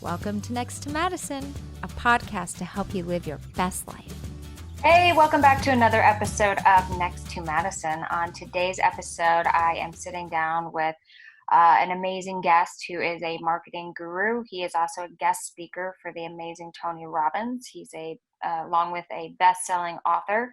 Welcome to Next to Madison, a podcast to help you live your best life. Hey, welcome back to another episode of Next to Madison. On today's episode, I am sitting down with an amazing guest who is a marketing guru. He is also a guest speaker for the amazing Tony Robbins. He's along with a best-selling author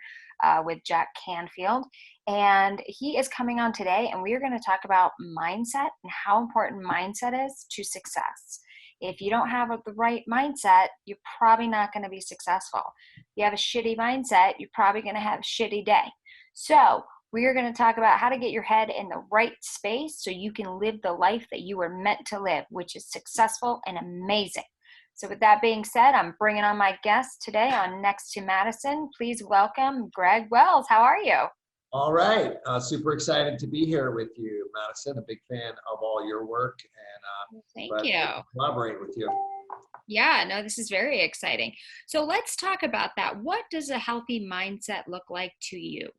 with Jack Canfield. And he is coming on today, and we are going to talk about mindset and how important mindset is to success. If you don't have the right mindset, you're probably not going to be successful. If you have a shitty mindset, you're probably going to have a shitty day. So we are going to talk about how to get your head in the right space so you can live the life that you were meant to live, which is successful and amazing. So with that being said, I'm bringing on my guest today on Next to Madison. Please welcome Greig Wells. How are you? All right. Super excited to be here with you, Madison. A big fan of all your work and thank you. Collaborate with you. Yeah, no, this is very exciting. So let's talk about that. What does a healthy mindset look like to you?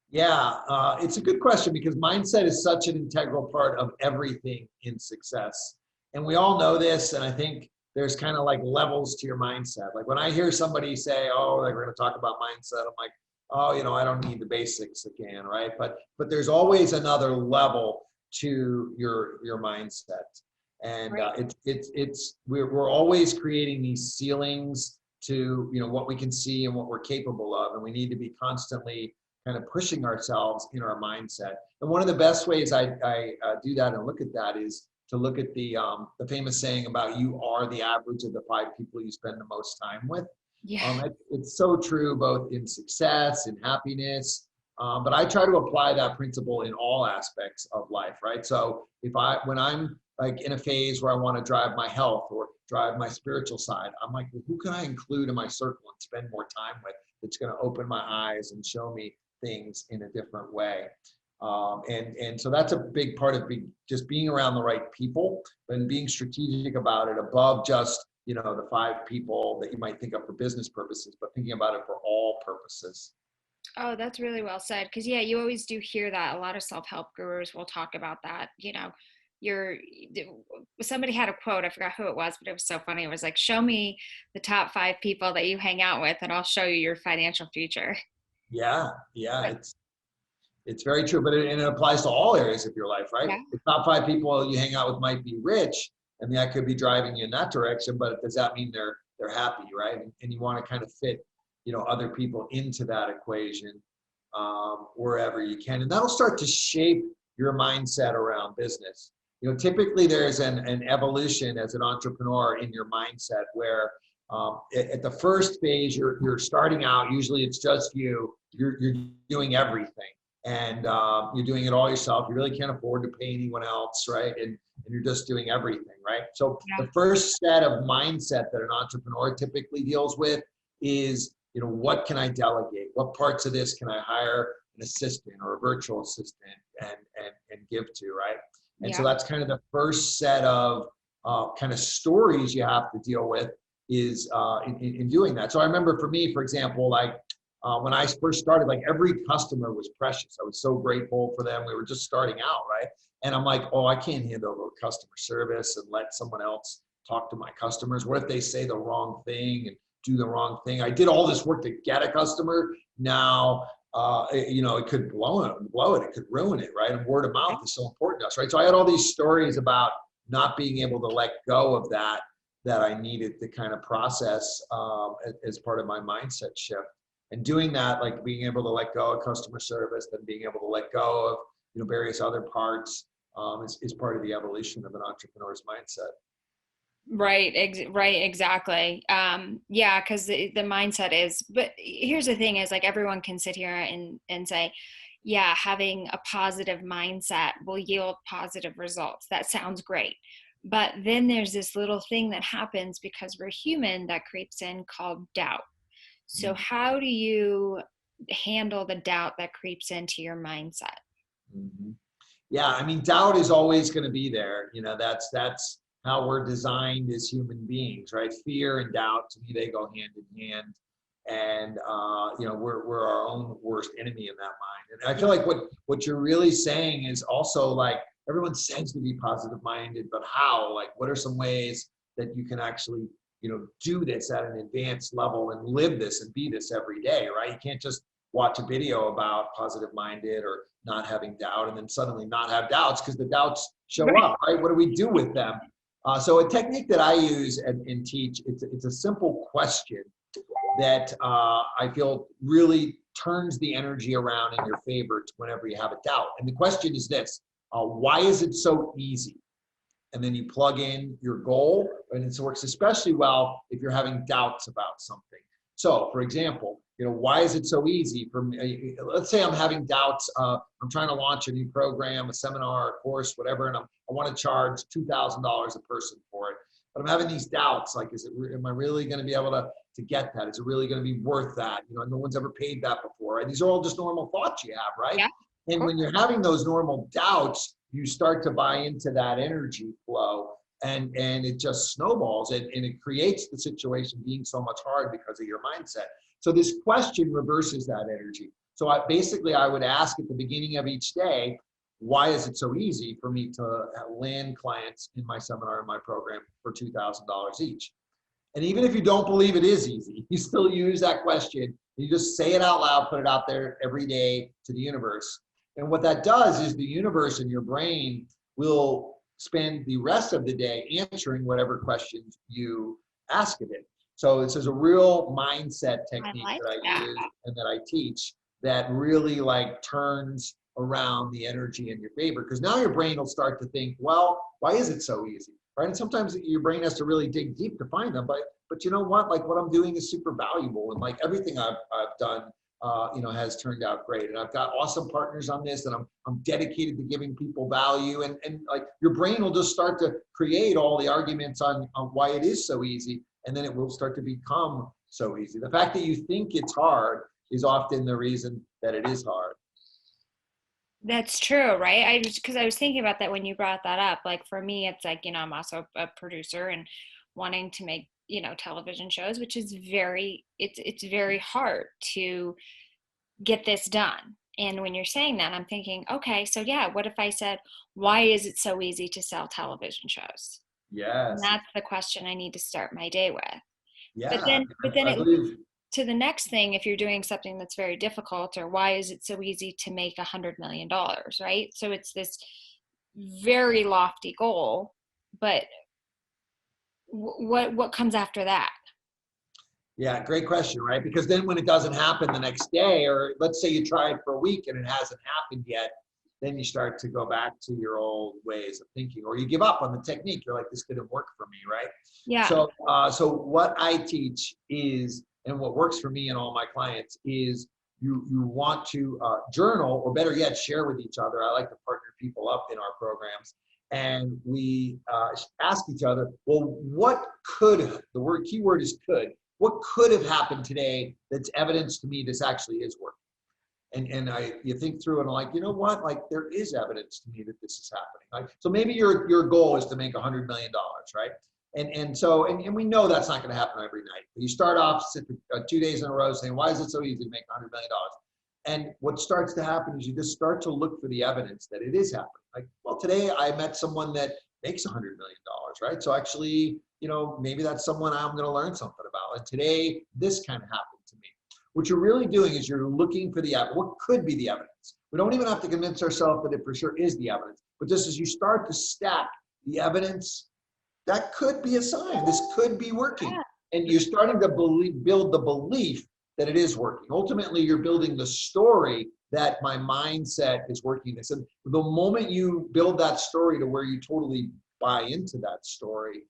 Yeah, it's a good question because mindset is such an integral part of everything in success. And we all know this, and I think there's kind of like levels to your mindset. Like when I hear somebody say, oh, like we're going to talk about mindset, I'm like, oh, I don't need the basics again, right? But there's always another level to your mindset. And right. We're always creating these ceilings to, what we can see and what we're capable of. And we need to be constantly kind of pushing ourselves in our mindset. And one of the best ways I do that and look at that is to look at the famous saying about you are the average of the 5 people you spend the most time with. Yeah. It's so true both in success and happiness. But I try to apply that principle in all aspects of life, right? So when I'm like in a phase where I want to drive my health or drive my spiritual side, I'm like, well, who can I include in my circle and spend more time with that's going to open my eyes and show me things in a different way? And so that's a big part of just being around the right people and being strategic about it above just, the 5 people that you might think of for business purposes, but thinking about it for all purposes. Oh, that's really well said. Because you always do hear that. A lot of self-help gurus will talk about that. Somebody had a quote, I forgot who it was, but it was so funny. It was like, show me the top 5 people that you hang out with and I'll show you your financial future. Yeah. It's very true, but it applies to all areas of your life, right? Yeah. The top 5 people you hang out with might be rich, and that could be driving you in that direction, but does that mean they're happy, right? And you want to kind of fit, other people into that equation wherever you can. And that'll start to shape your mindset around business. Typically there's an evolution as an entrepreneur in your mindset where at the first phase, you're starting out, usually it's just you're doing everything. And you're doing it all yourself. You really can't afford to pay anyone else, right? And you're just doing everything, right? So the first set of mindset that an entrepreneur typically deals with is, what can I delegate? What parts of this can I hire an assistant or a virtual assistant and give to, right? And so that's kind of the first set of kind of stories you have to deal with is in doing that. So I remember for me, for example, like, when I first started, like every customer was precious. I was so grateful for them. We were just starting out, right? And I'm like, oh, I can't handle customer service and let someone else talk to my customers. What if they say the wrong thing and do the wrong thing? I did all this work to get a customer. Now, it could blow it. It could ruin it, right? And word of mouth is so important to us, right? So I had all these stories about not being able to let go of that I needed to kind of process as part of my mindset shift. And doing that, like being able to let go of customer service, then being able to let go of various other parts is part of the evolution of an entrepreneur's mindset. Right, exactly. Because the mindset is. But here's the thing: is like everyone can sit here and say, yeah, having a positive mindset will yield positive results. That sounds great. But then there's this little thing that happens because we're human that creeps in called doubt. So how do you handle the doubt that creeps into your mindset? Mm-hmm. Yeah, I mean, doubt is always going to be there. That's how we're designed as human beings, right? Fear and doubt, to me, they go hand in hand. And, we're our own worst enemy in that mind. And I feel like what you're really saying is also like everyone says to be positive minded, but how? Like, what are some ways that you can actually, do this at an advanced level and live this and be this every day, right? You can't just watch a video about positive minded or not having doubt and then suddenly not have doubts, because the doubts show up, right? What do we do with them? So a technique that I use and teach, it's a simple question that I feel really turns the energy around in your favor whenever you have a doubt. And the question is this: why is it so easy? And then you plug in your goal, and it works especially well if you're having doubts about something. So, for example, why is it so easy for me? Let's say I'm having doubts. I'm trying to launch a new program, a seminar, a course, whatever, and I want to charge $2,000 a person for it. But I'm having these doubts, like, am I really going to be able to get that? Is it really going to be worth that? No one's ever paid that before. Right? These are all just normal thoughts you have, right? Yeah. And when you're having those normal doubts, you start to buy into that energy flow, and it just snowballs, and it creates the situation being so much hard because of your mindset. So this question reverses that energy. So I would ask at the beginning of each day, why is it so easy for me to land clients in my seminar, in my program, for $2,000 each? And even if you don't believe it is easy, you still use that question. You just say it out loud, put it out there every day to the universe. And what that does is the universe and your brain will spend the rest of the day answering whatever questions you ask of it. So this is a real mindset technique that I use and that I teach that really turns around the energy in your favor. Because now your brain will start to think, well, why is it so easy? Right? And sometimes your brain has to really dig deep to find them. But you know what? What I'm doing is super valuable, and everything I've done has turned out great. And I've got awesome partners on this, and I'm dedicated to giving people value. And your brain will just start to create all the arguments on why it is so easy. And then it will start to become so easy. The fact that you think it's hard is often the reason that it is hard. That's true, right? Because I was thinking about that when you brought that up. For me, it's I'm also a producer and wanting to make, television shows, which is it's very hard to get this done. And when you're saying that, I'm thinking, okay, so yeah, what if I said, why is it so easy to sell television shows? Yes. And that's the question I need to start my day with. Yeah. But then it leads to the next thing. If you're doing something that's very difficult, or why is it so easy to make $100 million, right? So it's this very lofty goal, but what comes after that? Yeah, great question, right? Because then when it doesn't happen the next day, or let's say you tried for a week and it hasn't happened yet, then you start to go back to your old ways of thinking, or you give up on the technique. You're like, this didn't work for me, right? Yeah. So what I teach is, and what works for me and all my clients is, you want to journal, or better yet, share with each other. I like to partner people up in our programs, and we ask each other, well, what could, the keyword is could, what could have happened today that's evidence to me this actually is working? And you think through and you know what, there is evidence to me that this is happening. So maybe your goal is to make $100 million, right? And we know that's not going to happen every night. You start off 2 days in a row saying, why is it so easy to make $100 million? And what starts to happen is you just start to look for the evidence that it is happening. Well, today I met someone that makes $100 million, right? So actually, maybe that's someone I'm going to learn something about. And today, this kind of happened to me. What you're really doing is you're looking for what could be the evidence. We don't even have to convince ourselves that it for sure is the evidence. But just as you start to stack the evidence, that could be a sign. This could be working. And you're starting to build the belief that it is working. Ultimately, you're building the story that my mindset is working this. And the moment you build that story to where you totally buy into that story,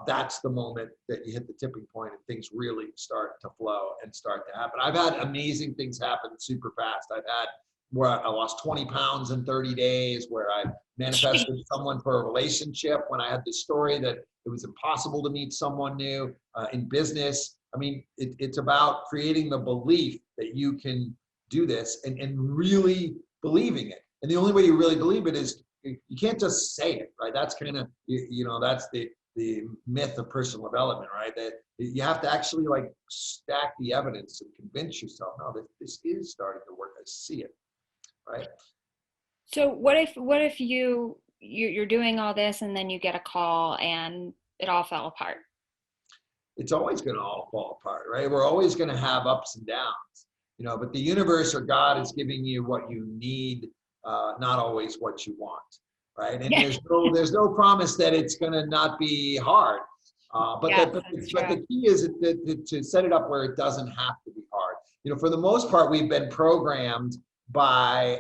that's the moment that you hit the tipping point and things really start to flow and start to happen. I've had amazing things happen super fast. I've had where I lost 20 pounds in 30 days, where I manifested someone for a relationship when I had this story that it was impossible to meet someone new in business. I mean, it's about creating the belief that you can do this and really believing it. And the only way you really believe it is you can't just say it, right? That's kind of, that's the myth of personal development, right? That you have to actually stack the evidence and convince yourself, no, this is starting to work. I see it, right? So what if you're doing all this and then you get a call and it all fell apart? It's always going to all fall apart, right? We're always going to have ups and downs, but the universe or God is giving you what you need, not always what you want, right? And Yeah. there's no promise that it's going to not be hard. Yeah, But that's the true. key is to set it up where it doesn't have to be hard. For the most part, we've been programmed by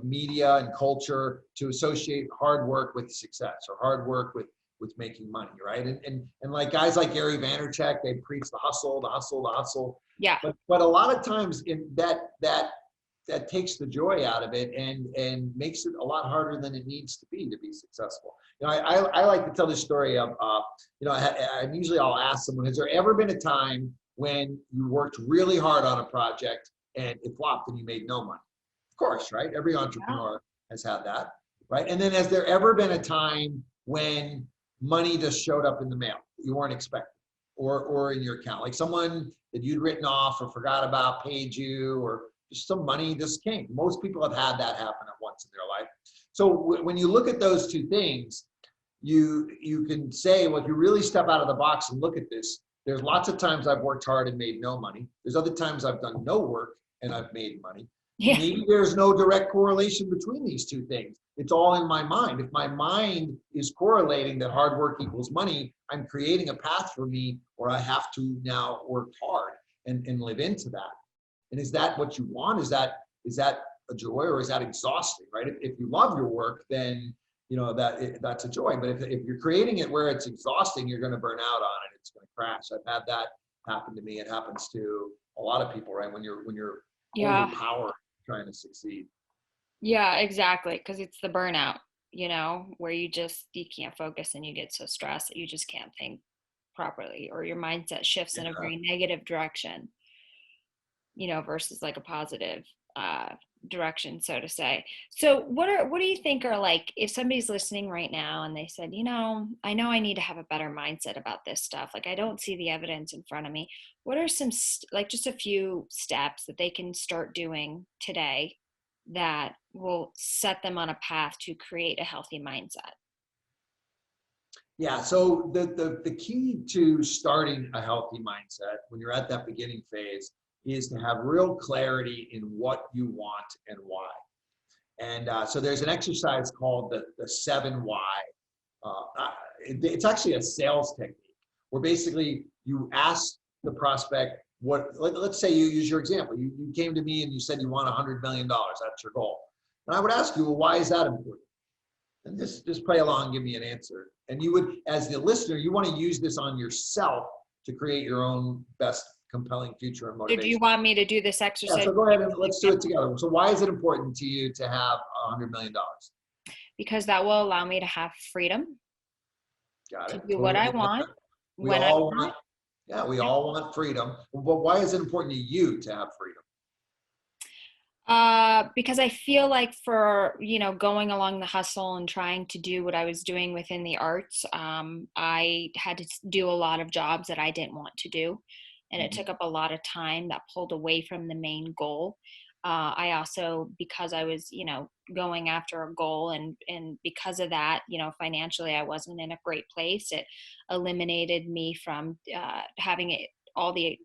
media and culture to associate hard work with success, or hard work with making money, right? And like guys like Gary Vaynerchuk, they preach the hustle, the hustle, the hustle. Yeah. But a lot of times that takes the joy out of it and makes it a lot harder than it needs to be successful. I like to tell this story of usually I'll ask someone, has there ever been a time when you worked really hard on a project and it flopped and you made no money? Of course, right? Every entrepreneur has had that, right? And then has there ever been a time when money just showed up in the mail you weren't expecting, or in your account, like someone that you'd written off or forgot about paid you, or just some money just came? Most people have had that happen at once in their life. So when you look at those two things, you can say, well, if you really step out of the box and look at this, there's lots of times I've worked hard and made no money. There's other times I've done no work and I've made money. Yeah. Maybe there's no direct correlation between these two things. It's all in my mind. If my mind is correlating that hard work equals money, I'm creating a path for me where I have to now work hard and live into that. And is that what you want? Is that a joy, or is that exhausting, right? If you love your work, then that's a joy. But if you're creating it where it's exhausting, you're going to burn out on it. It's going to crash. I've had that happen to me. It happens to a lot of people, right? When you're Yeah. overpowered trying to succeed. Yeah, exactly. Because it's the burnout, where you can't focus and you get so stressed that you just can't think properly, or your mindset shifts in a Yeah. very negative direction, versus like a positive direction, so to say. So what do you think are, like, if somebody's listening right now and they said, I know I need to have a better mindset about this stuff. Like, I don't see the evidence in front of me. What are some, like, just a few steps that they can start doing today that will set them on a path to create a healthy mindset? Yeah. So the key to starting a healthy mindset when you're at that beginning phase is to have real clarity in what you want and why. And so there's an exercise called the 7 why. It's actually a sales technique where basically you ask the prospect let's say you use your example. You came to me and you said you want $100 million. That's your goal. And I would ask you, well, why is that important? And just play along and give me an answer. And you would, as the listener, you want to use this on yourself to create your own best compelling future and So do you motivation. want me to do this exercise? Yeah, so go ahead and let's do it together. So why is it important to you to have $100 million? Because that will allow me to have freedom. Got it. To do what I want. We when all I want, yeah, we all want freedom. But why is it important to you to have freedom? Because I feel like for, going along the hustle and trying to do what I was doing within the arts, I had to do a lot of jobs that I didn't want to do. And it took up a lot of time that pulled away from the main goal. I also, because I was, going after a goal, and because of that, financially, I wasn't in a great place. It eliminated me from having it, all the,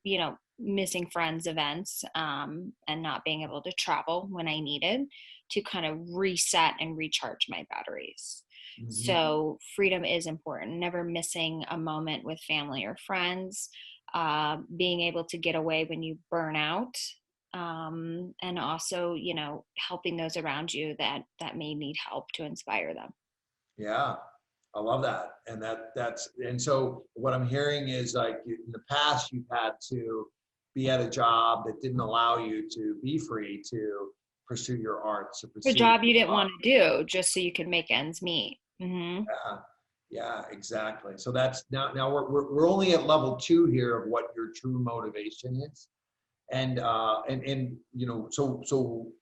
missing friends events, and not being able to travel when I needed to kind of reset and recharge my batteries. So freedom is important. Never missing a moment with family or friends, being able to get away when you burn out, and also, helping those around you that may need help, to inspire them. Yeah, I love that. And and so what I'm hearing is, like, in the past, you've had to be at a job that didn't allow you to be free to pursue your art. The job you didn't want to do just so you could make ends meet. Mm-hmm. Yeah, exactly. So that's now we're only at level 2 here of what your true motivation is. And so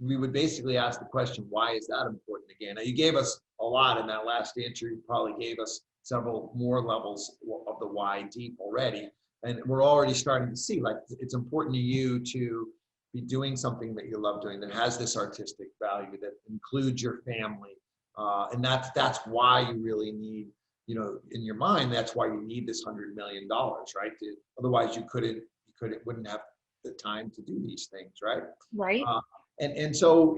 we would basically ask the question, why is that important again? Now, you gave us a lot in that last answer. You probably gave us several more levels of the why deep already. And we're already starting to see, like, it's important to you to be doing something that you love doing, that has this artistic value, that includes your family. And that's why you really need, in your mind, that's why you need this $100 million, right? Otherwise you wouldn't have the time to do these things, right? Right. And so,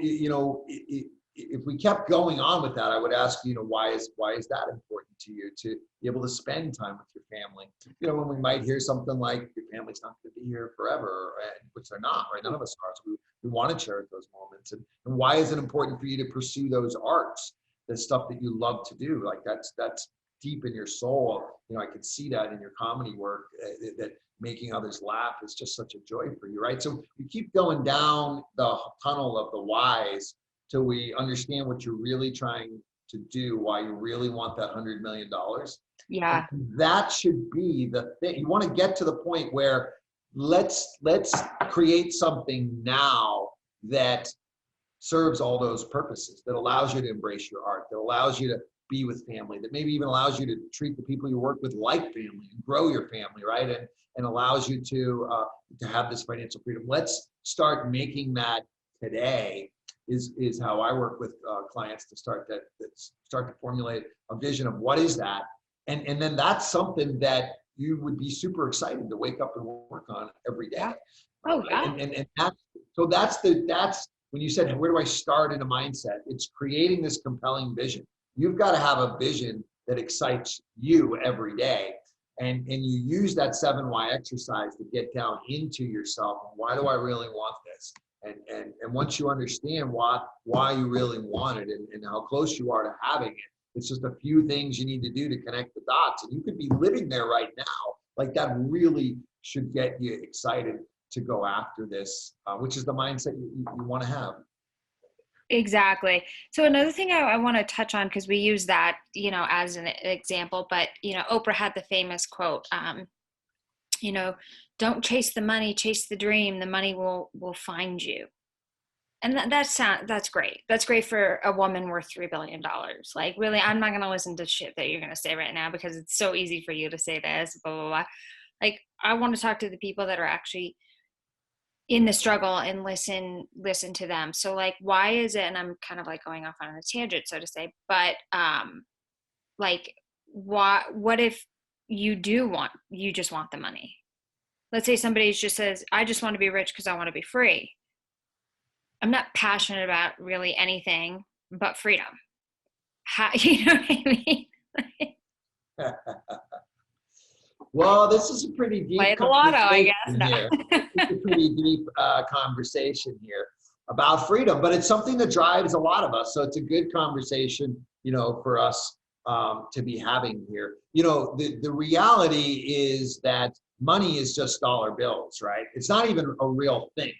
if we kept going on with that, I would ask, why is that important to you, to be able to spend time with your family? When we might hear something like your family's not going to be here forever, which they're not, right? None of us are. So we want to cherish those moments. And why is it important for you to pursue those arts, the stuff that you love to do? Like that's deep in your soul. I can see that in your comedy work, that making others laugh is just such a joy for you, right? So we keep going down the tunnel of the whys till we understand what you're really trying to do, why you really want that $100 million. Yeah. And that should be the thing. You want to get to the point where let's create something now that serves all those purposes, that allows you to embrace your art, that allows you to be with family, that maybe even allows you to treat the people you work with like family and grow your family, right? And allows you to have this financial freedom. Let's start making that today. Is how I work with clients to start to formulate a vision of what is that, and then that's something that you would be super excited to wake up and work on every day. Yeah. Oh yeah. And that's when you said, where do I start in a mindset? It's creating this compelling vision. You've got to have a vision that excites you every day. And you use that 7 why exercise to get down into yourself. Why do I really want this? And once you understand why you really want it and how close you are to having it, it's just a few things you need to do to connect the dots. And you could be living there right now. Like that really should get you excited to go after this, which is the mindset you want to have. Exactly. So another thing I want to touch on, because we use that, as an example, but, Oprah had the famous quote, don't chase the money, chase the dream. The money will find you. And that's great. That's great for a woman worth $3 billion. Like, really, I'm not going to listen to shit that you're going to say right now, because it's so easy for you to say this, blah, blah, blah. Like, I want to talk to the people that are actually in the struggle and listen to them. So like, why is it, and I'm kind of like going off on a tangent, so to say, but like, what if you just want the money? Let's say somebody just says, I just want to be rich because I want to be free. I'm not passionate about really anything but freedom. You know what I mean? Well, this is a pretty deep Play the lotto, I guess. No. Here. It's a pretty deep conversation here about freedom, but it's something that drives a lot of us. So it's a good conversation, for us to be having here. The reality is that money is just dollar bills, right? It's not even a real thing,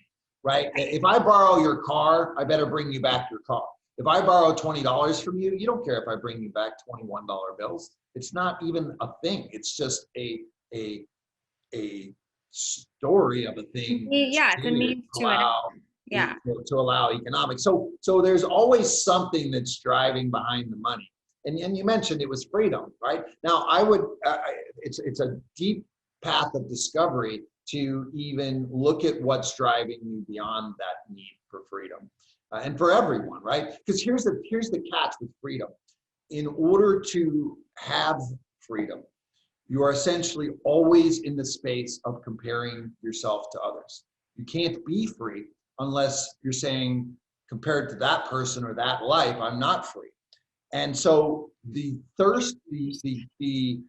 right? If I borrow your car, I better bring you back your car. If I borrow $20 from you, you don't care if I bring you back $21 bills. It's not even a thing. It's just a story of a thing. Yeah, it's a means to allow, it. Yeah. To allow economics. So there's always something that's driving behind the money. And you mentioned it was freedom, right? Now it's a deep path of discovery to even look at what's driving you beyond that need for freedom. And for everyone, right? Because here's the catch with freedom. In order to have freedom, you are essentially always in the space of comparing yourself to others. You can't be free unless you're saying, compared to that person or that life, I'm not free. And so the thirst, the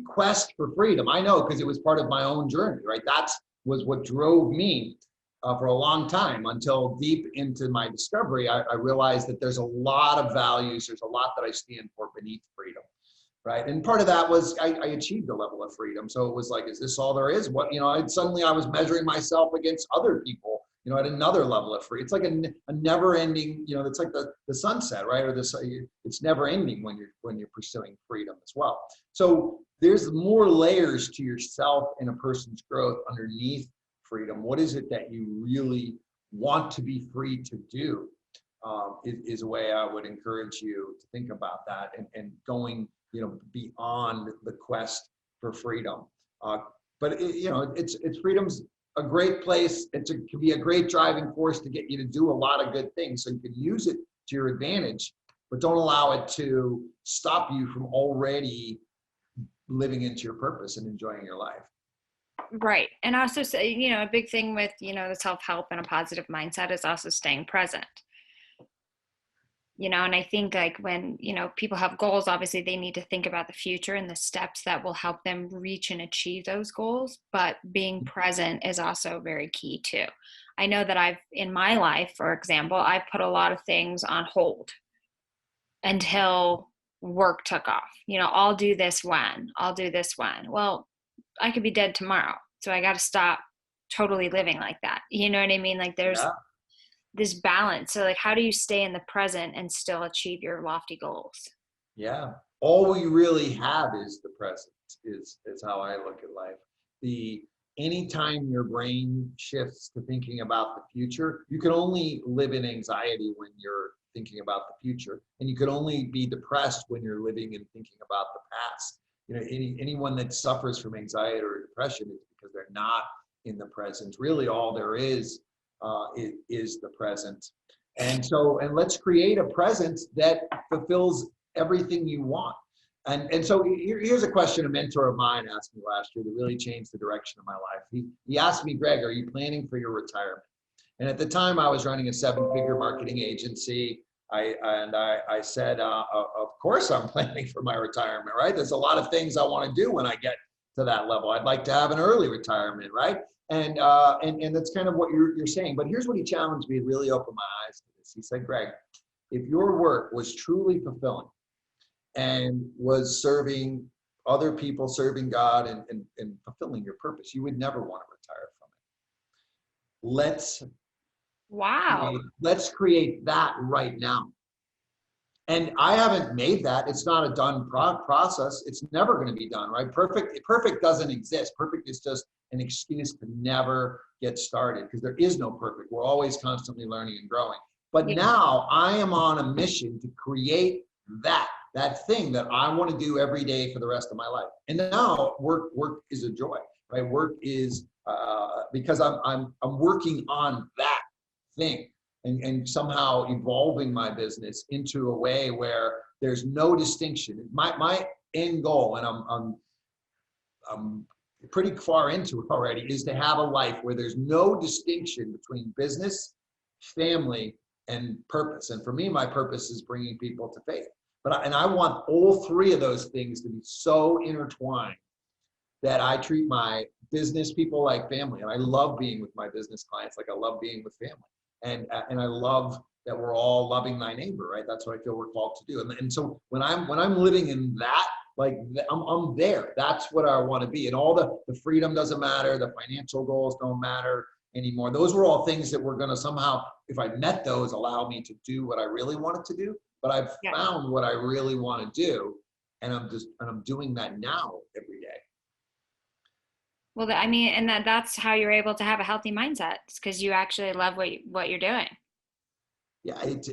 quest for freedom, I know because it was part of my own journey, right? That was what drove me for a long time, until deep into my discovery, I realized that there's a lot of values, there's a lot that I stand for beneath freedom, right? And part of that was I achieved a level of freedom. So it was like, is this all there is? What, suddenly I was measuring myself against other people, at another level of free. It's like a never ending, it's like the sunset, right? Or it's never ending when you're pursuing freedom as well. So there's more layers to yourself and a person's growth underneath freedom. What is it that you really want to be free to do? Is a way I would encourage you to think about that, and going, beyond the quest for freedom. But it's freedom's a great place. It can be a great driving force to get you to do a lot of good things. So you can use it to your advantage, but don't allow it to stop you from already living into your purpose and enjoying your life. Right. And also, a big thing with, the self-help and a positive mindset is also staying present. And I think like when, people have goals, obviously they need to think about the future and the steps that will help them reach and achieve those goals. But being present is also very key too. I know that in my life, for example, I've put a lot of things on hold until work took off. I'll do this when. Well, I could be dead tomorrow. So I got to stop totally living like that. You know what I mean? Like there's this balance. So like, how do you stay in the present and still achieve your lofty goals? Yeah. All we really have is the present is how I look at life. Anytime your brain shifts to thinking about the future, you can only live in anxiety when you're thinking about the future. And you can only be depressed when you're living and thinking about the past. Anyone that suffers from anxiety or depression is because they're not in the present. Really all there is the present. And let's create a present that fulfills everything you want. And so here's a question a mentor of mine asked me last year that really changed the direction of my life. He asked me, Greg, are you planning for your retirement? And at the time I was running a 7-figure marketing agency. I said, of course I'm planning for my retirement, right? There's a lot of things I want to do when I get to that level. I'd like to have an early retirement, right? And that's kind of what you're saying. But here's what he challenged me to really open my eyes to this. He said, Greg, if your work was truly fulfilling and was serving other people, serving God and fulfilling your purpose, you would never want to retire from it. Let's create that right now. And I haven't made that. It's not a done process. It's never going to be done, right? Perfect doesn't exist. Perfect is just an excuse to never get started because there is no perfect. We're always constantly learning and growing. But now I am on a mission to create that thing that I want to do every day for the rest of my life. And now work is a joy, right? Work is because I'm working on that thing and somehow evolving my business into a way where there's no distinction. My end goal, and I'm pretty far into it already, is to have a life where there's no distinction between business, family, and purpose. And for me, my purpose is bringing people to faith. I want all three of those things to be so intertwined that I treat my business people like family. And I love being with my business clients like I love being with family. And I love that we're all loving thy neighbor, right? That's what I feel we're called to do. And so when I'm living in that, like I'm there. That's what I want to be. And all the freedom doesn't matter. The financial goals don't matter anymore. Those were all things that were going to somehow, if I met those, allow me to do what I really wanted to do. But I've found what I really want to do, and I'm doing that now every day. Well, that's how you're able to have a healthy mindset, because you actually love what you're doing. Yeah, and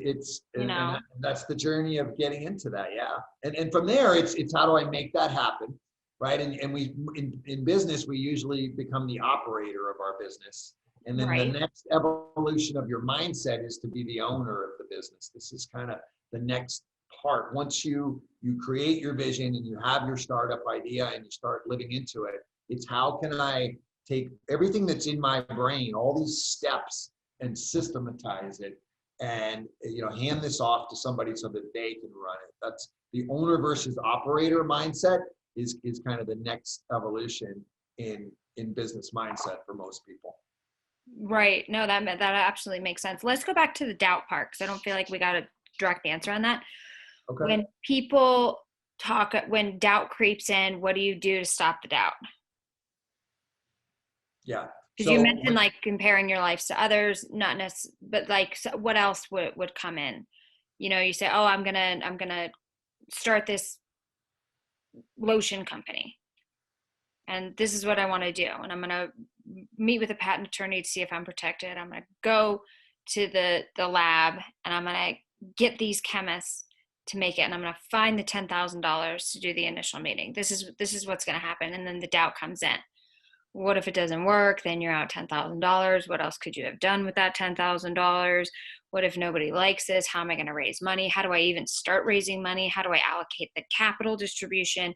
that's the journey of getting into that. Yeah, and from there, it's how do I make that happen, right? And we in business we usually become the operator of our business, and then the next evolution of your mindset is to be the owner of the business. This is kind of the next part. Once you create your vision and you have your startup idea and you start living into it, it's how can I take everything that's in my brain, all these steps, and systematize it and hand this off to somebody so that they can run it. That's the owner versus operator mindset is kind of the next evolution in business mindset for most people. Right. No, that absolutely makes sense. Let's go back to the doubt part, because I don't feel like we got a direct answer on that. Okay. When people when doubt creeps in, what do you do to stop the doubt? Yeah. Because you mentioned like comparing your life to others, not necessarily, but like what else would come in? You say, oh, I'm gonna start this lotion company, and this is what I want to do, and I'm gonna meet with a patent attorney to see if I'm protected. I'm gonna go to the lab, and I'm gonna get these chemists to make it, and I'm gonna find the $10,000 to do the initial meeting. This is what's gonna happen, and then the doubt comes in. what if it doesn't work? Then you're out $10,000. What else could you have done with that $10,000? What if nobody likes this? How am I going to raise money? How do I even start raising money? How do I allocate the capital distribution?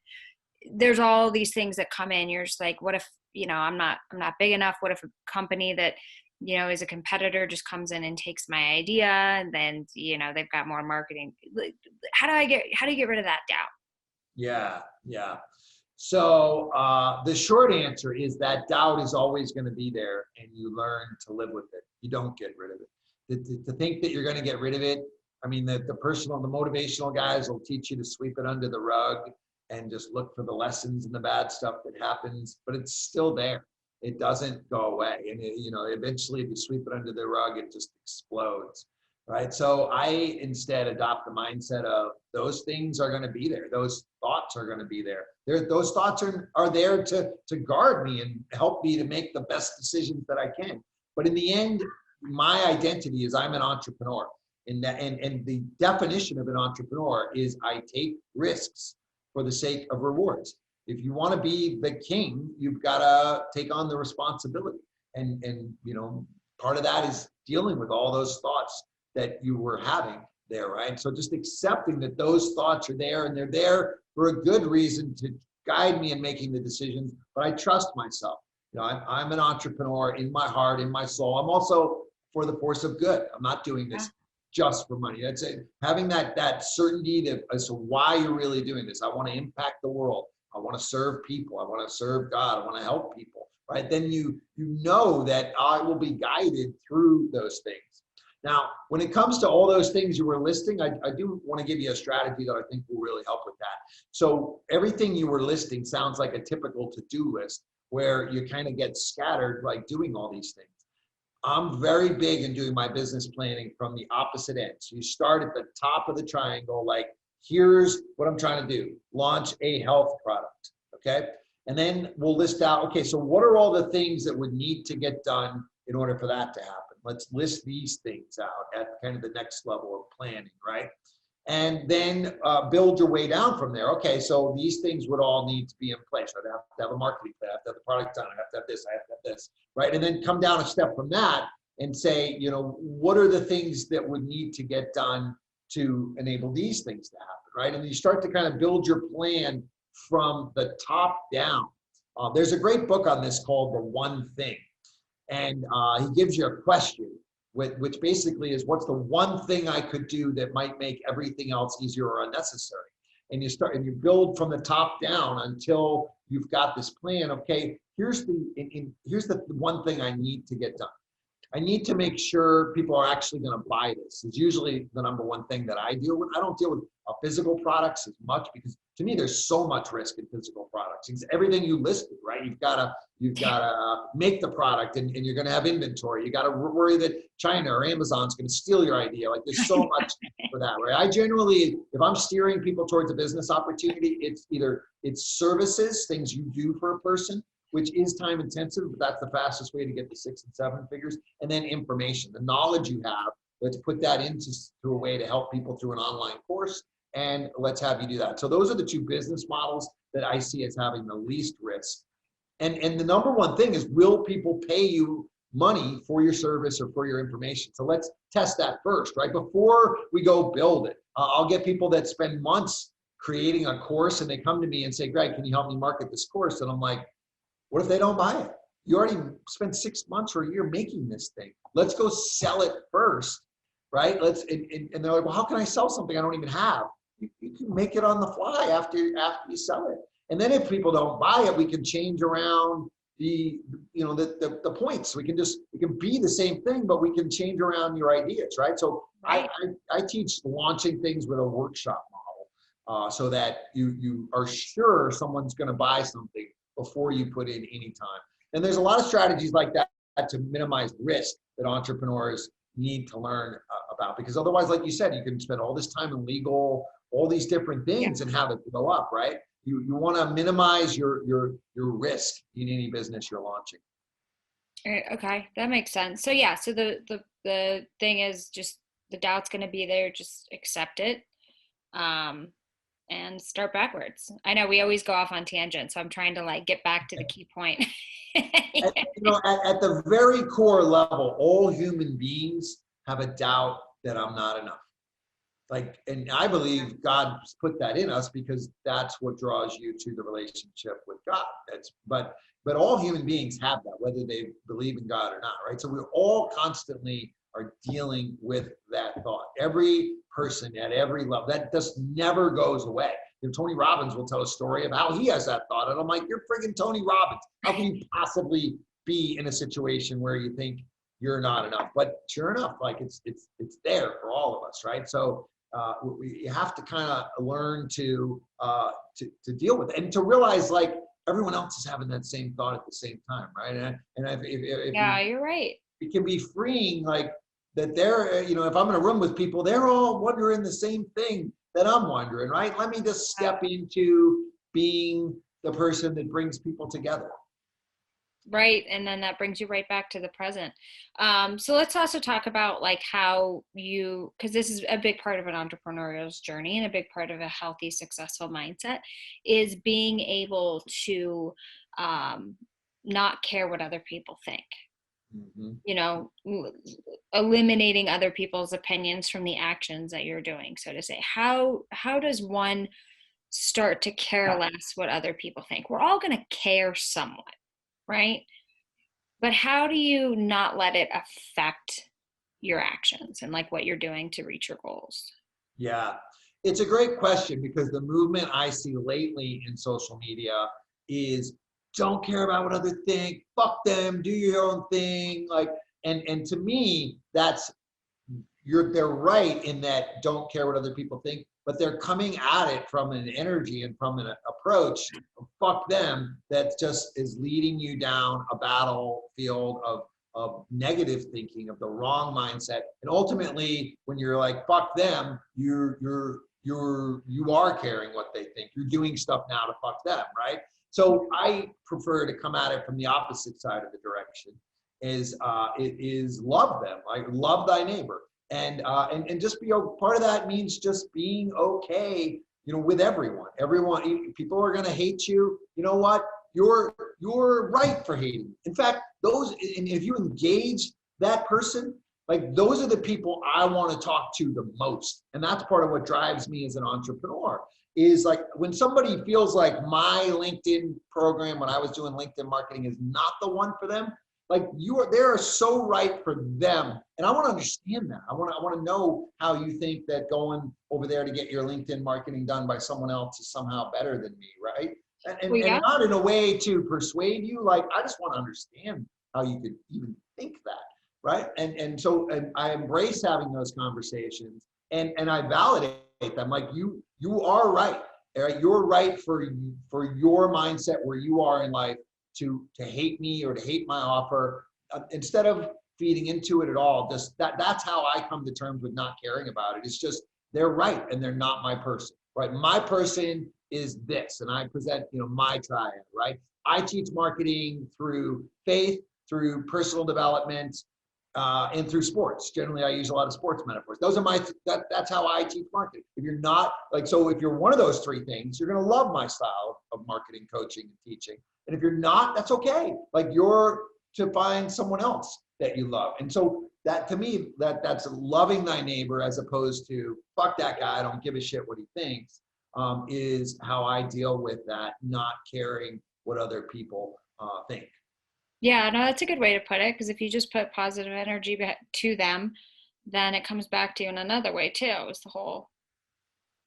There's all these things that come in. You're just like, what if, I'm not big enough? What if a company that, is a competitor just comes in and takes my idea, and then, they've got more marketing? How do you get rid of that doubt? Yeah. So the short answer is that doubt is always going to be there, and you learn to live with it. You don't get rid of it. To think that you're going to get rid of it, I mean, the motivational guys will teach you to sweep it under the rug and just look for the lessons and the bad stuff that happens, but it's still there. It doesn't go away. And eventually if you sweep it under the rug, it just explodes. Right. So I instead adopt the mindset of those things are going to be there. Those thoughts are going to be there. Those thoughts are there to guard me and help me to make the best decisions that I can. But in the end, my identity is I'm an entrepreneur. And the definition of an entrepreneur is I take risks for the sake of rewards. If you want to be the king, you've got to take on the responsibility. And part of that is dealing with all those thoughts that you were having there, right? So just accepting that those thoughts are there, and they're there for a good reason to guide me in making the decisions, but I trust myself. I'm an entrepreneur in my heart, in my soul. I'm also for the force of good. I'm not doing this just for money. That's it. Having that certainty as to why you're really doing this. I want to impact the world. I want to serve people. I want to serve God. I want to help people, right? Then you know that I will be guided through those things. Now, when it comes to all those things you were listing, I do want to give you a strategy that I think will really help with that. So everything you were listing sounds like a typical to-do list where you kind of get scattered like doing all these things. I'm very big in doing my business planning from the opposite end. So you start at the top of the triangle, like here's what I'm trying to do, launch a health product, okay? And then we'll list out, okay, so what are all the things that would need to get done in order for that to happen? Let's list these things out at kind of the next level of planning, right? And then build your way down from there. Okay, so these things would all need to be in place. I have to have a marketing plan, I have to have the product done, I have to have this, I have to have this, right? And then come down a step from that and say, what are the things that would need to get done to enable these things to happen, right? And you start to kind of build your plan from the top down. There's a great book on this called The One Thing. And he gives you a question, which basically is, what's the one thing I could do that might make everything else easier or unnecessary? And you build from the top down until you've got this plan. Okay, here's the one thing I need to get done. I need to make sure people are actually going to buy this. It's usually the number one thing that I deal with. I don't deal with physical products as much, because to me, there's so much risk in physical products. It's everything you listed, right? You've got to make the product, and you're going to have inventory. You got to worry that China or Amazon's going to steal your idea. Like, there's so much for that, right? I generally, if I'm steering people towards a business opportunity, it's services, things you do for a person, which is time intensive, but that's the fastest way to get to 6 and 7 figures. And then information, the knowledge you have, let's put that into a way to help people through an online course, and let's have you do that. So those are the two business models that I see as having the least risk. And the number one thing is, will people pay you money for your service or for your information? So let's test that first, right? Before we go build it. I'll get people that spend months creating a course, and they come to me and say, Greg, can you help me market this course? And I'm like, what if they don't buy it? You already spent 6 months or a year making this thing. Let's go sell it first, right? And they're like, well, how can I sell something I don't even have? You can make it on the fly after you sell it. And then if people don't buy it, we can change around the points. We can be the same thing, but we can change around your ideas, right? So right. I teach launching things with a workshop model, so that you are sure someone's going to buy something before you put in any time. And there's a lot of strategies like that to minimize risk that entrepreneurs need to learn about, because otherwise, like you said, you can spend all this time in legal, all these different things, and have it go up, right? You want to minimize your risk in any business you're launching. Okay, that makes sense. So yeah, so the thing is, just the doubt's going to be there, just accept it. and start backwards. I know we always go off on tangents, so I'm trying to like get back to the key point. You know, at the very core level, all human beings have a doubt that I'm not enough. Like, and I believe God's put that in us because that's what draws you to the relationship with God. But all human beings have that, whether they believe in God or not, right? So we all constantly are dealing with that thought. Every person at every level, that just never goes away. You know, Tony Robbins will tell a story of how he has that thought, and I'm like, you're friggin' Tony Robbins. How can you possibly be in a situation where you think you're not enough? But sure enough, like it's there for all of us, right? So we have to kind of learn to deal with it and to realize like everyone else is having that same thought at the same time, right? And if You're right. it can be freeing, like that they're, you know, if I'm in a room with people, they're all wondering the same thing that I'm wondering, right? Let me just step into being the person that brings people together. Right. And then that brings you right back to the present. So let's also talk about like how you, because this is a big part of an entrepreneurial's journey and a big part of a healthy, successful mindset is being able to not care what other people think. Mm-hmm. You know, eliminating other people's opinions from the actions that you're doing, so to say. How does one start to care less what other people think? We're all going to care somewhat, right? But how do you not let it affect your actions and like what you're doing to reach your goals? Yeah, it's a great question because the movement I see lately in social media is don't care about what others think, fuck them, do your own thing. Like, and to me, they're right in that don't care what other people think, but they're coming at it from an energy and from an approach of fuck them that just is leading you down a battlefield of negative thinking, of the wrong mindset. And ultimately, when you're like fuck them, you are caring what they think. You're doing stuff now to fuck them, right? So I prefer to come at it from the opposite side of the direction. It is love them, like love thy neighbor. And just be part of that means just being okay, you know, with everyone. People are going to hate you. You know what? You're right for hating. In fact, and if you engage that person, like those are the people I want to talk to the most. And that's part of what drives me as an entrepreneur is like when somebody feels like my LinkedIn program, when I was doing LinkedIn marketing is not the one for them. Like they are so right for them. And I want to understand that. I want to know how you think that going over there to get your LinkedIn marketing done by someone else is somehow better than me, right? And not in a way to persuade you. Like, I just want to understand how you could even think that, right? And so I embrace having those conversations and I validate them. Like you are right. Right? You're right for your mindset where you are in life. To hate me or to hate my offer instead of feeding into it at all. Just that's how I come to terms with not caring about it. It's just they're right and they're not my person, right? My person is this, and I present, you know, my triad, right? I teach marketing through faith, through personal development, and through sports. Generally, I use a lot of sports metaphors. Those are that's how I teach marketing. If you're not if you're one of those three things, you're going to love my style of marketing, coaching, and teaching. And if you're not, that's okay. Like you're to find someone else that you love. And so that to me, that's loving thy neighbor as opposed to fuck that guy, I don't give a shit what he thinks, is how I deal with that, not caring what other people think. Yeah, no, that's a good way to put it, because if you just put positive energy to them, then it comes back to you in another way too. It's the whole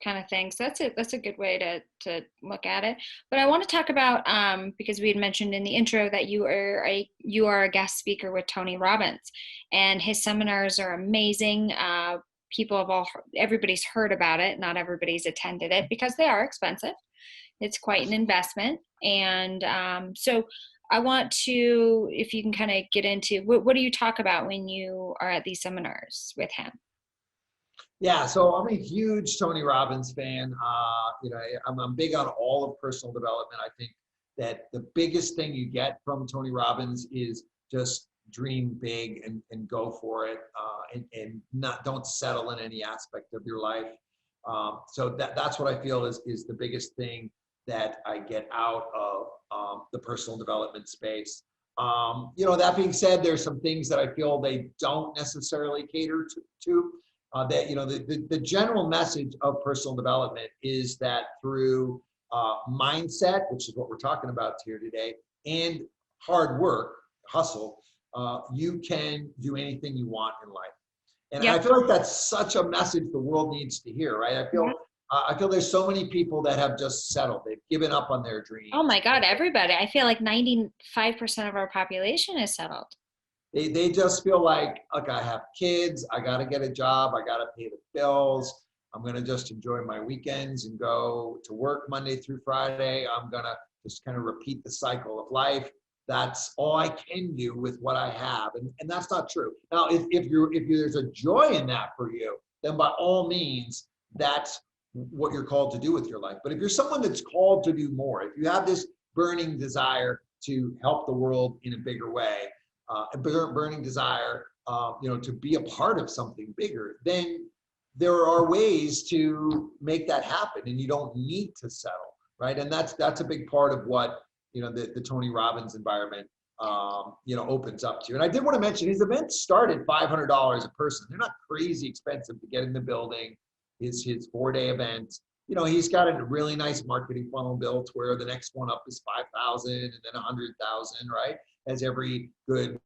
kind of thing. So that's a good way to look at it. But I want to talk about because we had mentioned in the intro that you are a guest speaker with Tony Robbins, and his seminars are amazing. Everybody's heard about it. Not everybody's attended it because they are expensive. It's quite an investment. And so I want to, if you can kind of get into what do you talk about when you are at these seminars with him? Yeah, so I'm a huge Tony Robbins fan. You know, I'm big on all of personal development. I think that the biggest thing you get from Tony Robbins is just dream big and go for it, and don't settle in any aspect of your life. So that's what I feel is the biggest thing that I get out of the personal development space. That being said, there's some things that I feel they don't necessarily cater to. That the general message of personal development is that through mindset, which is what we're talking about here today, and hard work, hustle, you can do anything you want in life. And I feel like that's such a message the world needs to hear, right? I feel there's so many people that have just settled. They've given up on their dreams. Oh my God, everybody. I feel like 95% of our population is settled. They just feel like, look, I have kids, I got to get a job, I got to pay the bills. I'm going to just enjoy my weekends and go to work Monday through Friday. I'm going to just kind of repeat the cycle of life. That's all I can do with what I have. And that's not true. Now, if there's a joy in that for you, then by all means, that's what you're called to do with your life. But if you're someone that's called to do more, if you have this burning desire to help the world in a bigger way, a burning desire, to be a part of something bigger, then there are ways to make that happen, and you don't need to settle, right? And that's a big part of what the Tony Robbins environment opens up to. And I did want to mention his events start at $500 a person. They're not crazy expensive to get in the building. His 4-day event. He's got a really nice marketing funnel built where the next one up is 5,000 and then 100,000, right? As every good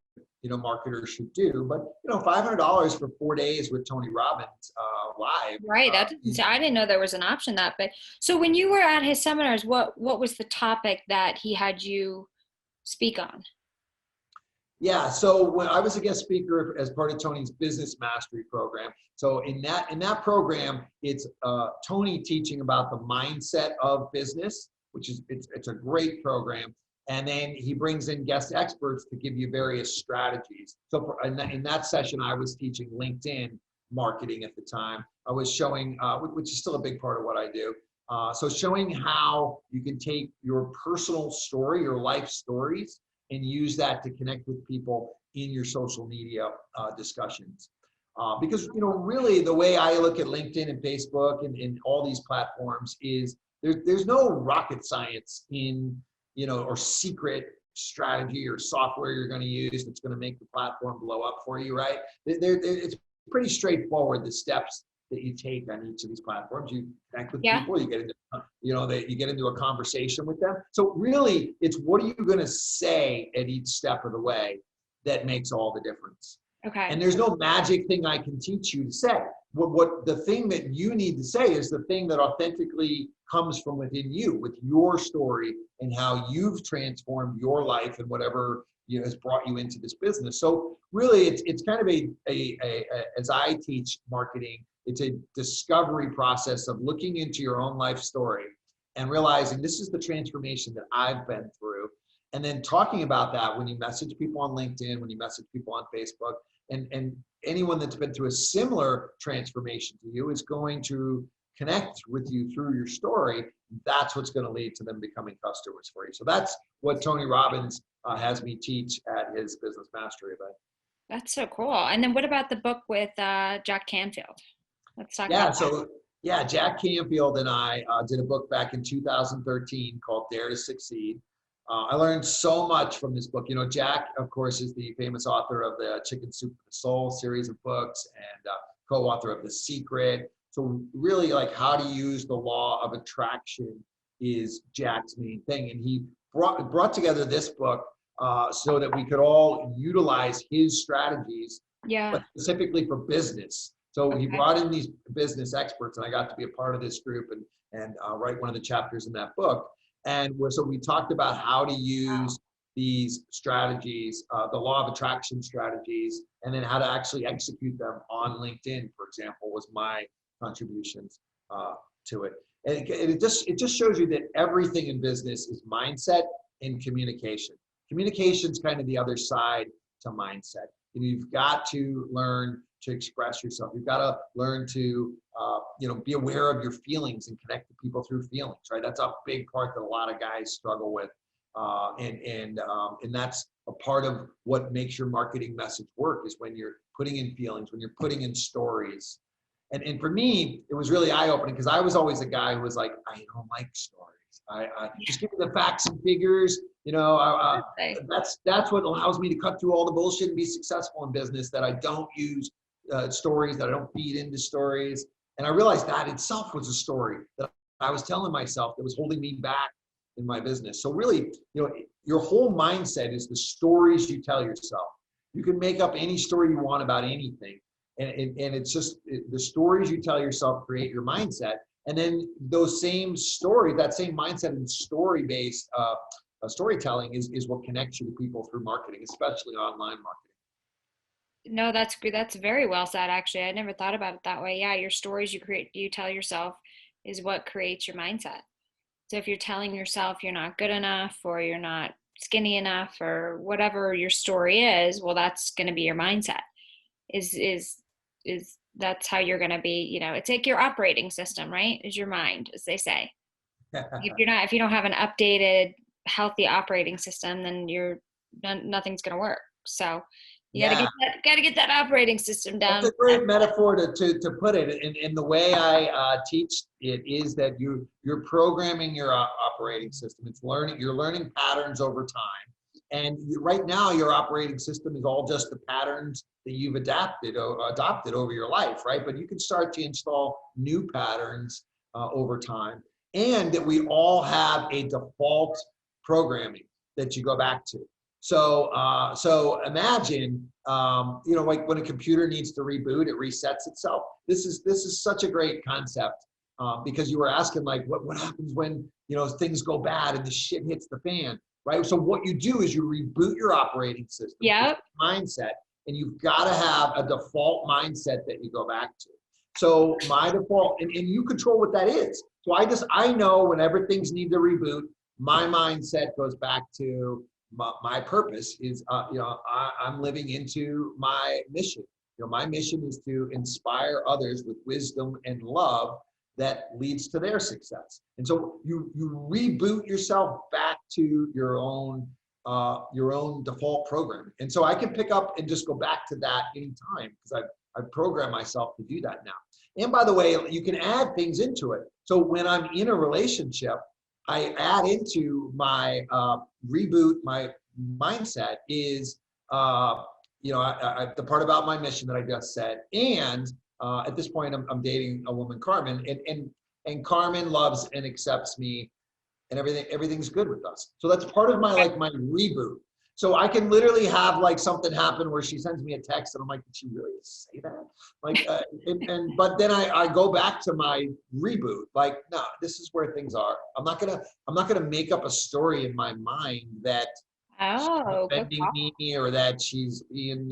marketer should do. But $500 for 4 days with Tony Robbins live. Right. I didn't know there was an option that. But so when you were at his seminars, what was the topic that he had you speak on? Yeah, so when I was a guest speaker as part of Tony's business mastery program. So in that program, it's Tony teaching about the mindset of business, which is it's a great program. And then he brings in guest experts to give you various strategies. So in that session, I was teaching LinkedIn marketing at the time. I was showing, which is still a big part of what I do. So showing how you can take your personal story, your life stories, and use that to connect with people in your social media discussions. Because, really the way I look at LinkedIn and Facebook and all these platforms is there's no rocket science in, or secret strategy or software you're going to use that's going to make the platform blow up for you, right? It's pretty straightforward, the steps that you take on each of these platforms. You connect with people, you get into, you get into a conversation with them. So really, it's what are you going to say at each step of the way that makes all the difference. Okay. And there's no magic thing I can teach you to say. What the thing that you need to say is the thing that authentically comes from within you, with your story and how you've transformed your life and whatever has brought you into this business. So really, it's kind of as I teach marketing, it's a discovery process of looking into your own life story and realizing this is the transformation that I've been through. And then talking about that when you message people on LinkedIn, when you message people on Facebook, and anyone that's been through a similar transformation to you is going to connect with you through your story. That's what's going to lead to them becoming customers for you. So that's what Tony Robbins has me teach at his business mastery event. That's so cool. And then what about the book with Jack Canfield? Let's talk about that. So Jack Canfield and I did a book back in 2013 called Dare to Succeed. I learned so much from this book. Jack, of course, is the famous author of the Chicken Soup for the Soul series of books and co-author of The Secret. So really, like, how to use the law of attraction is Jack's main thing. And he brought together this book so that we could all utilize his strategies, but specifically for business. So he brought in these business experts, and I got to be a part of this group and write one of the chapters in that book. And so we talked about how to use these strategies, the law of attraction strategies, and then how to actually execute them on LinkedIn, for example, was my contributions to it. And it just shows you that everything in business is mindset and communication. Communication's kind of the other side to mindset. You've got to learn to express yourself. You've got to learn to, be aware of your feelings and connect to people through feelings, right? That's a big part that a lot of guys struggle with. And that's a part of what makes your marketing message work is when you're putting in feelings, when you're putting in stories. And for me, it was really eye-opening because I was always a guy who was like, I don't like stories. I just give me the facts and figures. That's what allows me to cut through all the bullshit and be successful in business. That I don't use stories, that I don't feed into stories. And I realized that itself was a story that I was telling myself that was holding me back in my business. So really, your whole mindset is the stories you tell yourself. You can make up any story you want about anything. And it's just the stories you tell yourself create your mindset. And then those same stories, that same mindset and story-based storytelling is what connects you to people through marketing, especially online marketing. No, that's good. That's very well said, actually. I never thought about it that way. Yeah, your stories you tell yourself is what creates your mindset. So if you're telling yourself you're not good enough or you're not skinny enough or whatever your story is, well, that's going to be your mindset. Is that's how you're going to be, it's like your operating system, right? Is your mind, as they say. If you don't have an updated, healthy operating system, then nothing's going to work. So you Yeah. got to get that operating system down. That's a great metaphor to put it. And the way I teach it is that you're programming your operating system. You're learning patterns over time. And right now, your operating system is all just the patterns that you've adopted over your life, right? But you can start to install new patterns over time. And that we all have a default programming that you go back to. So imagine, like when a computer needs to reboot, it resets itself. This is such a great concept because you were asking like, what happens when things go bad and the shit hits the fan, right? So what you do is you reboot your operating system, Yep. mindset, and you've got to have a default mindset that you go back to. So my default, and you control what that is. So I know whenever things need to reboot, my mindset goes back to my purpose is, I'm living into my mission. My mission is to inspire others with wisdom and love that leads to their success. And so you reboot yourself back to your own default programming. And so I can pick up and just go back to that anytime because I've programmed myself to do that now. And by the way, you can add things into it. So when I'm in a relationship, I add into my reboot, my mindset is, the part about my mission that I just said. And at this point, I'm dating a woman, Carmen, and Carmen loves and accepts me, and everything's good with us. So that's part of my my reboot. So I can literally have like something happen where she sends me a text and I'm like, did she really say that? But then I go back to my reboot. Like, no, this is where things are. I'm not gonna make up a story in my mind that she's offending me or that she's being,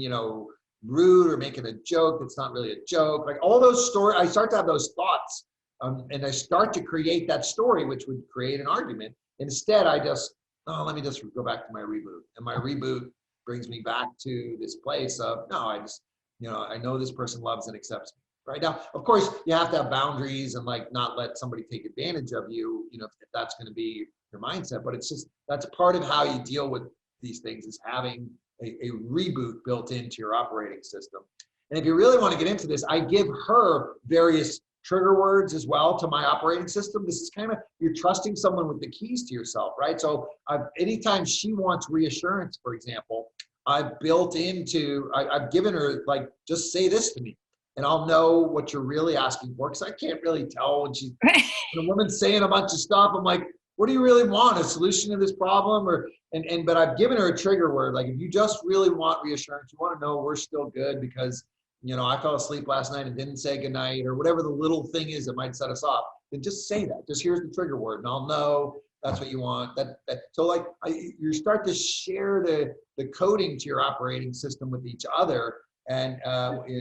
rude or making a joke that's not really a joke. Like all those stories, I start to have those thoughts, and I start to create that story, which would create an argument. Instead, let me just go back to my reboot. And my reboot brings me back to this place of, no, I know this person loves and accepts me. Right now, of course, you have to have boundaries and like not let somebody take advantage of you, if that's going to be your mindset. But it's just, that's part of how you deal with these things is having a reboot built into your operating system. And if you really want to get into this, I give her various trigger words as well to my operating system. This is kind of, you're trusting someone with the keys to yourself, right? So anytime she wants reassurance, for example, I've given her like, just say this to me and I'll know what you're really asking for. Cause I can't really tell when when a woman's saying a bunch of stuff. I'm like, what do you really want? A solution to this problem? But I've given her a trigger word. Like if you just really want reassurance, you want to know we're still good because I fell asleep last night and didn't say goodnight or whatever the little thing is that might set us off, then just say that. Just here's the trigger word and I'll know that's what you want. So like you start to share the coding to your operating system with each other. And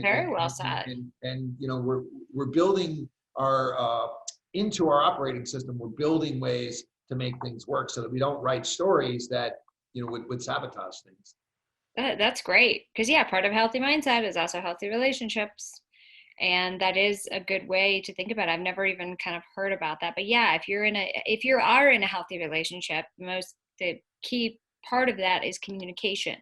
very well said. And we're building into our operating system, we're building ways to make things work so that we don't write stories that would sabotage things. That's great. Because part of healthy mindset is also healthy relationships. And that is a good way to think about it. I've never even kind of heard about that. But if you are in a healthy relationship, the key part of that is communication.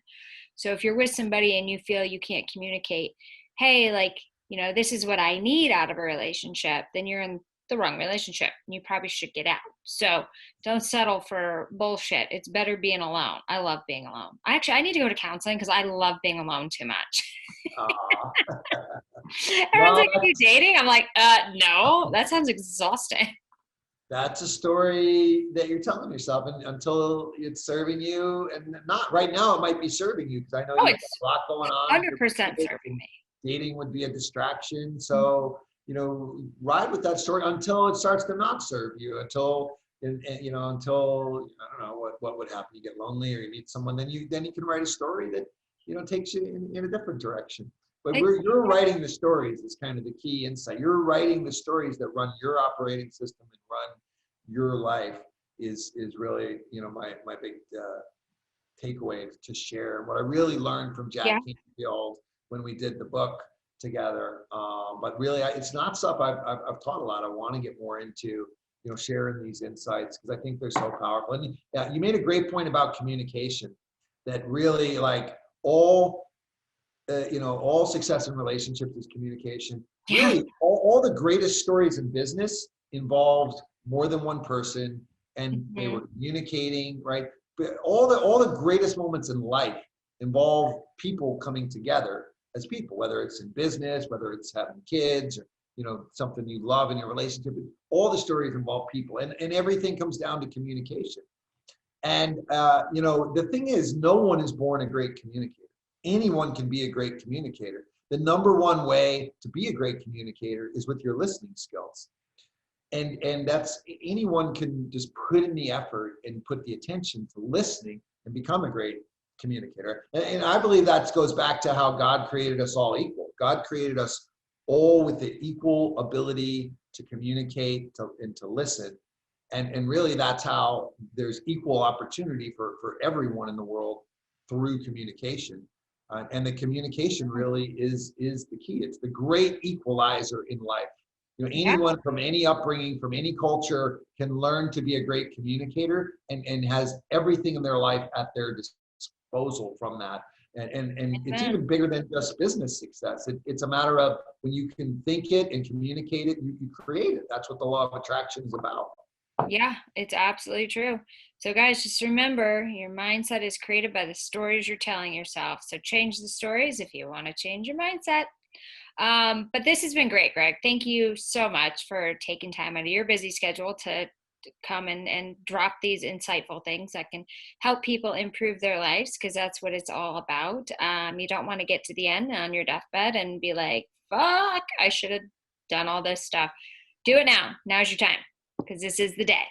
So if you're with somebody and you feel you can't communicate, hey, like this is what I need out of a relationship, then you're in the wrong relationship. You probably should get out. So don't settle for bullshit. It's better being alone. I love being alone. I need to go to counseling because I love being alone too much. Everyone's Well, like, are you dating? I'm like, no, that sounds exhausting. that's a story that you're telling yourself, and until it's serving you, and not right now, it might be serving you because I know Oh, you've it's got a lot going on. 100% serving me. Dating would be a distraction. So, ride with that story until it starts to not serve you, until, until, I don't know what would happen. You get lonely or you meet someone, then you can write a story that, takes you in a different direction. But you're writing the stories is kind of the key insight. You're writing the stories that run your operating system and run your life is really, my big takeaway to share. What I really learned from Jack Yeah. Canfield when we did the book together, but really it's not stuff I've taught a lot. I want to get more into, sharing these insights because I think they're so powerful. And yeah, you made a great point about communication, that really like all success in relationships is communication. Really, all the greatest stories in business involved more than one person, and they were communicating, right? But all the greatest moments in life involve people coming together as people, whether it's in business, whether it's having kids, or something you love in your relationship. All the stories involve people, and everything comes down to communication. And the thing is, no one is born a great communicator. Anyone can be a great communicator. The number one way to be a great communicator is with your listening skills. And that's, anyone can just put in the effort and put the attention to listening and become a great communicator. And I believe that goes back to how God created us all equal. God created us all with the equal ability to communicate and to listen. And really, that's how there's equal opportunity for everyone in the world through communication. And the communication really is the key. It's the great equalizer in life. Anyone from any upbringing, from any culture can learn to be a great communicator and has everything in their life at their disposal from that. And it's even bigger than just business success. It's a matter of when you can think it and communicate it, you create it. That's what the law of attraction is about. Yeah, it's absolutely true. So guys, just remember, your mindset is created by the stories you're telling yourself. So change the stories if you want to change your mindset. But this has been great, Greig. Thank you so much for taking time out of your busy schedule to come and drop these insightful things that can help people improve their lives, because that's what it's all about. You don't want to get to the end on your deathbed and be like, fuck, I should have done all this stuff. Do it now. Now's your time, because this is the day.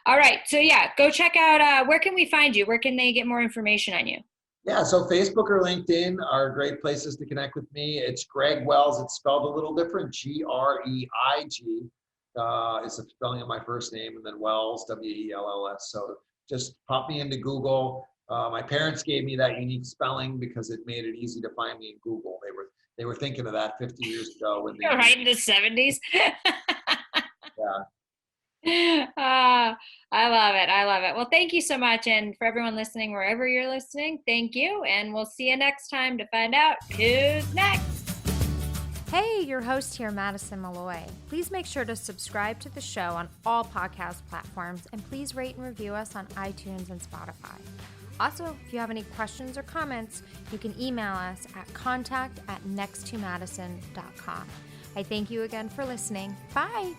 All right. So yeah, go check out, where can we find you? Where can they get more information on you? Yeah, so Facebook or LinkedIn are great places to connect with me. It's Greig Wells. It's spelled a little different, Greig. It's the spelling of my first name, and then Wells, Wells. So just pop me into Google. My parents gave me that unique spelling because it made it easy to find me in Google. They were thinking of that 50 years ago when they right in the 70s. Yeah. I love it. I love it. Well, thank you so much. And for everyone listening, wherever you're listening, thank you. And we'll see you next time to find out who's next. Hey, your host here, Madison Malloy. Please make sure to subscribe to the show on all podcast platforms, and please rate and review us on iTunes and Spotify. Also, if you have any questions or comments, you can email us at contact@nexttomadison.com. I thank you again for listening. Bye.